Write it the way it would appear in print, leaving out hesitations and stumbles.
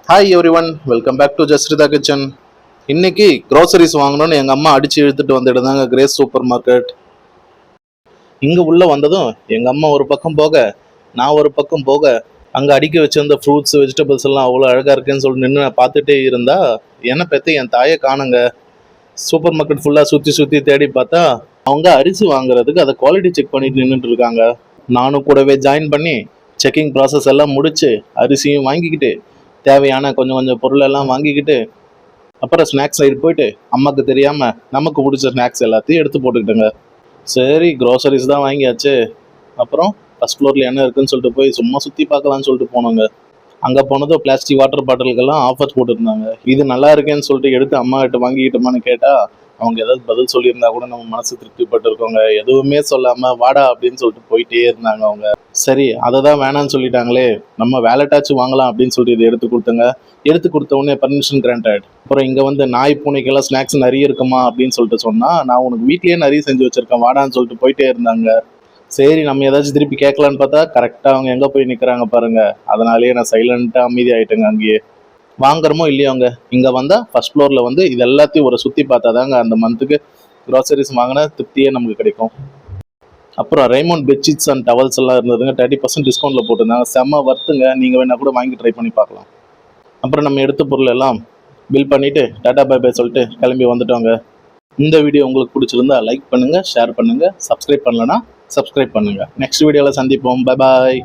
Hi everyone, welcome back to Jasritha kitchen. இன்னைக்கு groceries வாங்கணும்னு எங்கள் அம்மா அடித்து இழுத்துட்டு வந்துட்டு இருந்தாங்க கிரேஸ் சூப்பர் மார்க்கெட். இங்கே உள்ளே வந்ததும் எங்கள் அம்மா ஒரு பக்கம் போக, நான் ஒரு பக்கம் போக, அங்கே அடிக்க வச்சிருந்த ஃப்ரூட்ஸ் வெஜிடபிள்ஸ் எல்லாம் அவ்வளோ அழகாக இருக்குன்னு சொல்லி நின்று நான் பார்த்துட்டே இருந்தா என்னை பற்றி என் தாயை காணுங்க. சூப்பர் மார்க்கெட் ஃபுல்லாக சுற்றி சுற்றி தேடி பார்த்தா அவங்க அரிசி வாங்குறதுக்கு அதை குவாலிட்டி செக் பண்ணிட்டு நின்றுட்டு இருக்காங்க. நானும் கூடவே ஜாயின் பண்ணி செக்கிங் ப்ராசஸ் எல்லாம் முடிச்சு அரிசியும் வாங்கிக்கிட்டு தேவையான கொஞ்சம் கொஞ்சம் பொருள் எல்லாம் வாங்கிக்கிட்டு அப்புறம் ஸ்நாக்ஸ் சைடு போயிட்டு அம்மாவுக்கு தெரியாமல் நமக்கு பிடிச்ச ஸ்நாக்ஸ் எல்லாத்தையும் எடுத்து போட்டுக்கிட்டேங்க. சரி, க்ரோசரிஸ் தான் வாங்கியாச்சு. அப்புறம் ஃபஸ்ட் ஃப்ளோரில் என்ன இருக்குன்னு சொல்லிட்டு போய் சும்மா சுற்றி பார்க்கலான்னு சொல்லிட்டு போனோங்க. அங்கே போனதும் பிளாஸ்டிக் வாட்டர் பாட்டிலுக்கெல்லாம் ஆஃபர் போட்டுருந்தாங்க. இது நல்லா இருக்கேன்னு சொல்லிட்டு எடுத்து அம்மா கிட்ட வாங்கிக்கிட்டோமான்னு கேட்டால் அவங்க ஏதாவது பதில் சொல்லியிருந்தா கூட நம்ம மனசு திருப்திப்பட்டு இருக்கோங்க. எதுவுமே சொல்லாமல் வாடா அப்படின்னு சொல்லிட்டு போயிட்டே இருந்தாங்க அவங்க. சரி, அதை தான் வேணான்னு சொல்லிட்டாங்களே, நம்ம வேலட்டாச்சும் வாங்கலாம் அப்படின்னு சொல்லிட்டு இதை எடுத்து கொடுத்தங்க. எடுத்து கொடுத்த உடனே பர்மிஷன் கிராண்டட். அப்புறம் இங்கே வந்து நாய் பூனைக்கெல்லாம் ஸ்நாக்ஸ் நிறைய இருக்குமா அப்படின்னு சொல்லிட்டு சொன்னால், நான் உனக்கு வீட்லேயே நிறைய செஞ்சு வச்சுருக்கேன் வாடான்னு சொல்லிட்டு போயிட்டே இருந்தாங்க. சரி, நம்ம ஏதாச்சும் திருப்பி கேட்கலான்னு பார்த்தா கரெக்டாக அவங்க எங்கே போய் நிற்கிறாங்க பாருங்க. அதனாலேயே நான் சைலண்ட்டாக அமைதி ஆகிட்டேங்க. அங்கேயே வாங்குறமோ இல்லையோ அவங்க இங்கே வந்தால் ஃபர்ஸ்ட் ஃப்ளோரில் வந்து இது எல்லாத்தையும் ஒரு சுற்றி பார்த்தா தாங்க அந்த மந்த்துக்கு க்ராசரிஸ் வாங்கின திருப்தியே நமக்கு கிடைக்கும். அப்புறம் ரைமோண்ட் பெட்ஷீட்ஸ் அண்ட் டவல்ஸ் எல்லாம் இருந்ததுங்க. 30% டிஸ்கவுண்ட்டில் போட்டிருந்தாங்க. செம்ம வர்த்துங்க. நீங்கள் வேணால் கூட வாங்கி ட்ரை பண்ணி பார்க்கலாம். அப்புறம் நம்ம எடுத்த பொருள் எல்லாம் பில் பண்ணிவிட்டு டாடா பை பை சொல்லிட்டு கிளம்பி வந்துட்டோங்க. இந்த வீடியோ உங்களுக்கு பிடிச்சிருந்தா லைக் பண்ணுங்கள், ஷேர் பண்ணுங்கள், சப்ஸ்கிரைப் பண்ணலன்னா சப்ஸ்கிரைப் பண்ணுங்கள். நெக்ஸ்ட் வீடியோவில் சந்திப்போம். Bye bye.